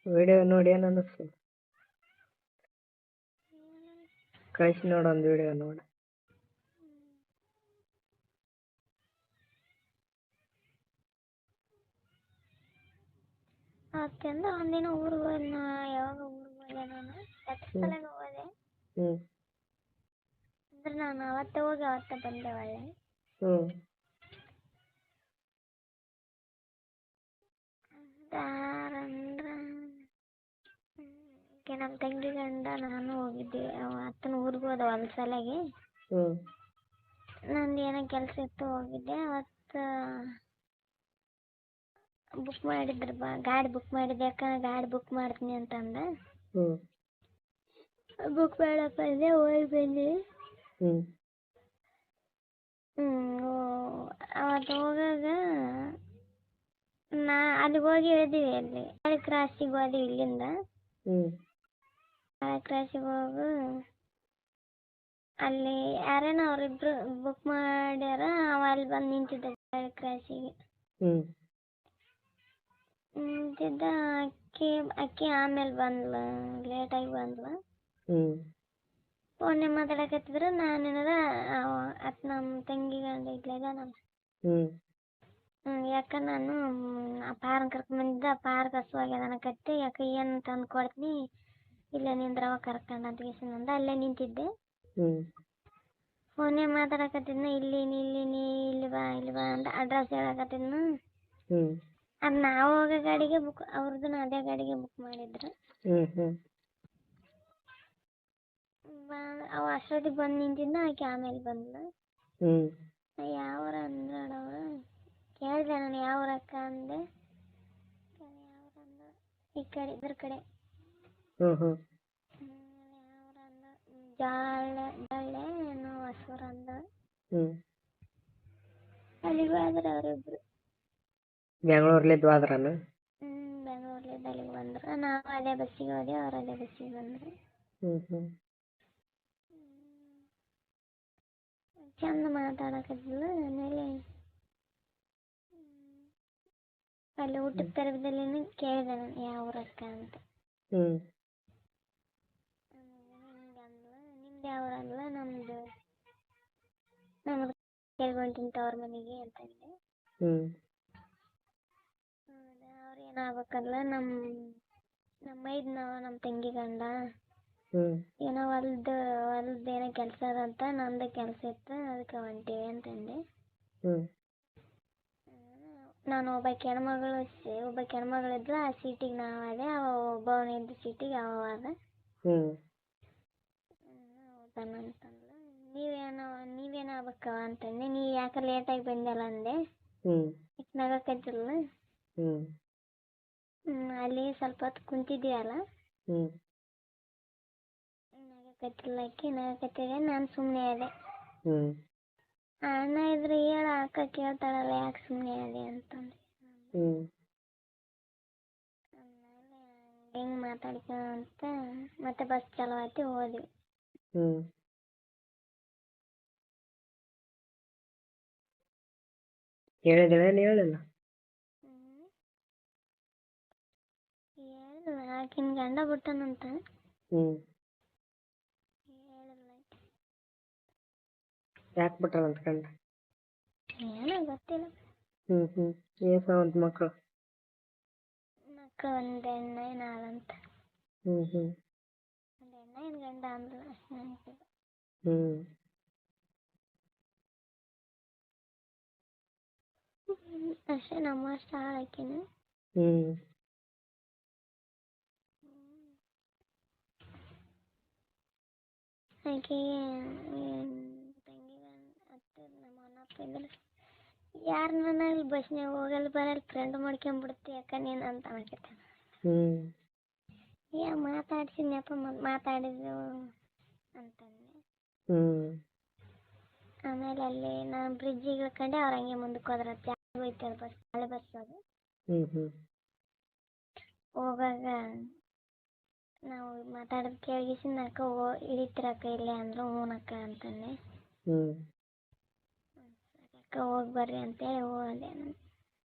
Video ನೋಡಿ ಏನು ಅನ್ನಿಸ್ತು? ಕಳಿಸಿ ನೋಡೊಂದು ವಿಡಿಯೋ ನೋಡಿ. ಅವತ್ತಿಂದ ಒಂದಿನ ಊರಿಗೆ ಹೋದೆ. ಯಾವಾಗ ಊರಿಗೆ ಹೋದೆ ನಾನು ಸಲ ಹೋದೆ. ಅಂದ್ರೆ ನಾನು ಅವತ್ತೇ ಹೋಗಿ ಅವತ್ತೇ ಬಂದೆ ಒಳ್ಳೆ. ಯಾರಂದ್ರೆ ನಮ್ಮ ತಂಗಿ ಗಂಡ ನಾನು ಹೋಗಿದ್ದೆ. ಅತ್ತನ ಊರಿಗೆ ಹೋದ ಒಂದು ಸಲಗೆ. ನಂದು ಏನೋ ಕೆಲಸ ಇತ್ತು ಹೋಗಿದ್ದೆ. ಅವತ್ತು ಬುಕ್ ಮಾಡಿದ್ರು ಗಾಡಿ ಬುಕ್ ಮಾಡಿದ್ದೆ. ಯಾಕಂದ್ರೆ ಗಾಡಿ ಬುಕ್ ಮಾಡ್ತೀನಿ ಅಂತಂದ. ಬುಕ್ ಮಾಡಪ್ಪ ಅಂದೆ, ಹೋಗಿ ಬಂದೆ. ಅವತ್ತು ಹೋಗಾಗ ಅಲ್ಲಿಗೆ ಹೋಗಿ ಹೇಳಿದೀವಿ. ಅಲ್ಲಿ ಕ್ರಾಸಿಗೆ ಹೋದಿವಿ ಇಲ್ಲಿಂದ. ಕ್ರಾಸಿಗೆ ಹೋಗು ಅಲ್ಲಿ ಯಾರೇನೋ ಅವರಿಬ್ರು ಬುಕ್ ಮಾಡ್ಯಾರ. ಅವ ಅಲ್ಲಿ ಬಂದು ನಿಂತಿದ್ದ ಕ್ರಾಸಿಗೆ ನಿಂತಿದ್ದ. ಅಕ್ಕಿ ಆಮೇಲೆ ಬಂದ್ಲು, ಲೇಟಾಗಿ ಬಂದ್ಲು. ಫೋನ್ಯಾಗ ಮಾತಾಡಕತ್ತಿದ್ರು. ನಾನೇನದ ನಮ್ಮ ತಂಗಿ ಗಂಡ ಇದ್ಲಾಗನಲ್ಲ, ಯಾಕ ನಾನು ಆ ಪಾರ್ಕ್ ಕರ್ಕೊಂಡ್ಬಂದಿದ್ದೆ. ಆ ಪಾರ್ಕ್ ಹಸುವಾಗ್ಯದ ಅನ್ನಕತ್ತಿ. ಯಾಕೆ ಏನು ತಂದು ಕೊಡ್ತೀನಿ, ಇಲ್ಲ ನಿಂದ್ರವ ಕರ್ಕೊಂಡು ಅಂತ ಅಂದ. ಅಲ್ಲೇ ನಿಂತಿದ್ದೆ. ಫೋನ್ಯಾಗ ಮಾತಾಡಕತ್ತಿದ್ನ. ಇಲ್ಲಿ ಬಾ ಅಂತ ಅಡ್ರೆಸ್ ಹೇಳಕತ್ತಿದ್ನು. ಅದು ನಾವು ಹೋಗೋ ಗಾಡಿಗೆ ಬುಕ್, ಅವ್ರದ್ದು ಅದೇ ಗಾಡಿಗೆ ಬುಕ್ ಮಾಡಿದ್ರು. ಅವ ಅಷ್ಟೊತ್ತಿಗೆ ಬಂದು ನಿಂತಿದ್ದ. ಆಕೆ ಆಮೇಲೆ ಬಂದ್ಲು. ಯಾವ್ರ ಅಂದ್ರವ್ರು ಕೇಳಿದೆ ನಾನು, ಯಾವ್ರಕ್ಕ ಅಂದೆ. ಯಾವ್ರಂದ ಈ ಕಡೆ ಇದ್ರ ಕಡೆ ಯಾವ್ರಂದ ಜಾಳೆ ಏನೋ ಹೊಸೂರು ಅಂದ. ಅಲ್ಲಿಗೆ ಹೋದ್ರ ಅವರಿಬ್ರು. ಬೆಂಗಳೂರ್ಲಿದ್ದು ಹೋದ್ರನ? ಬೆಂಗಳೂರ್ಲಿದ್ದು ಅಲ್ಲಿಗೆ ಬಂದ್ರು. ನಾವು ಅದೇ ಬಸ್ಸಿಗೆ ಹೋದೆ, ಅವ್ರು ಅದೇ ಬಸ್ಸಿಗೆ ಬಂದ್ರು. ಚಂದ ಮಾತಾಡಕತ್ತಿದ್ಲು. ಆಮೇಲೆ ಅಲ್ಲಿ ಊಟದ ತರಗದಲ್ಲಿ ಕೇಳಿದೆ ನಾನು, ಯಾವ ಊರಕ್ಕ ಅಂತ. ನಿಮ್ದು ಯಾವ ಊರಲ್ವ? ನಮ್ದು ಕೇಳ್ಕೊಂತೀನಿ ತವ್ರ ಮನೆಗೆ ಅಂತಂದೆ. ಅವ್ರು ಏನಾಗ್ಬೇಕಲ್ಲ, ನಮ್ಮ ಮೈದ್ನವ ನಮ್ಮ ತಂಗಿ ಗಂಡ ಏನೋ ಹೊಲ್ದೇನೋ ಕೆಲಸ ಅದಂತ. ನಂದು ಕೆಲಸ ಇತ್ತು, ಅದಕ್ಕೆ ಹೊಂಟೀವಿ ಅಂತಂದೆ. ನಾನು ಒಬ್ಬಾಕಿ ಹೆಣ್ಮಗಳಿದ್ಲು. ಆ ಸೀಟಿಗೆ ನಾವು ಅದೇ, ಅವ ಒಬ್ಬವನಿದ್ದ ಸೀಟಿಗೆ ಅವ ಅದ. ಹೌದನಂತಂದ್ಲು. ನೀವೇನಾಗ್ಬೇಕವ ಅಂತಂದೆ. ನೀ ಯಾಕೆ ಲೇಟಾಗಿ ಬಂದಲ್ಲ ಅಂದೆ. ನಗಕತ್ತಿಲ್ಲ. ಅಲ್ಲಿ ಸ್ವಲ್ಪ ಹೊತ್ತು ಕುಂತಿದ್ದೀವಲ್ಲ, ನಗಕತ್ತಿದೆ. ನಾನು ಸುಮ್ಮನೆ ಅದೆ. ಅಣ್ಣ ಇದ್ರೆ ಹೇಳ, ಅಕ್ಕ ಕೇಳ್ತಾಳಲ್ಲ, ಯಾಕೆ ಸುಮ್ಮನೆ ಅದೆ ಅಂತಂದೆ. ಆಮೇಲೆ ಹೆಂಗೆ ಮಾತಾಡ್ಕೊಂತ ಮತ್ತೆ ಬಸ್ ಚಾಲು ಆಯ್ತು, ಹೋದ್ವಿ. ಹೇಳಿದಳೇನು? ಹೇಳಿಲ್ಲ. ಆಕಿನ ಗಂಡ ಬಿಟ್ಟನಂತ. ಯಾಕೆ ಬಿಟ್ಟಾರಂತ ಗಂಡ? ಏನೋ ಗೊತ್ತಿಲ್ಲ. ಏಸಾವಂತ ಮಕ್ಕಳು? ಒಂದು ಹೆಣ್ಣು ನಾಳಂತ. ಒಂದು ಹೆಣ್ಣು ಏನು ಗಂಡ ಅಂದ್ರು ಅಷ್ಟೇ. ಅಷ್ಟೇ, ನಮ್ಮಷ್ಟು ಹಾಳಾಕಿನ. ಆಕೆ ತಂಗಿ ಅತ್ತೆ ನಮ್ಮ ಅಣ್ಣಪ್ಪ ಇದ್ರೆ, ಯಾರು ನನ್ನ ಬಸ್ನಾಗ ಹೋಗಲ್ಲ ಬರಲ್ಲ, ಫ್ರೆಂಡ್ ಮಾಡ್ಕೊಂಡ್ಬಿಡ್ತಿ ಯಾಕ ನೀನು ಅಂತ ಅನ್ನಕತ್ತೆ. ಮಾತಾಡ್ಸಿದ್ನಪ್ಪ, ಮಾತಾಡಿದ್ರು ಅಂತಂದೆ. ಆಮೇಲೆ ಅಲ್ಲಿ ನಾನು ಬ್ರಿಡ್ಜಿಗೆ ಇಳ್ಕೊಂಡೆ. ಅವ್ರು ಹಂಗೆ ಮುಂದಕ್ಕೆ ಹೋದ್ರ. ಹೋಯ್ತದ ಬಸ್, ಹಳೆ ಬಸ್ ಅದು. ಹೋಗಾಗ ನಾವು ಮಾತಾಡೋದು ಕೇಳಿಸಿನ ಅಕ್ಕ ಇಳಿತಿರಕ್ಕ ಇಲ್ಲೇ ಅಂದ್ರು. ಹೂನಕ್ಕ ಅಂತಂದೆ. ಅಕ್ಕ ಹೋಗಿ ಬರ್ರಿ ಅಂತೇಳಿ ಹೋದೆ.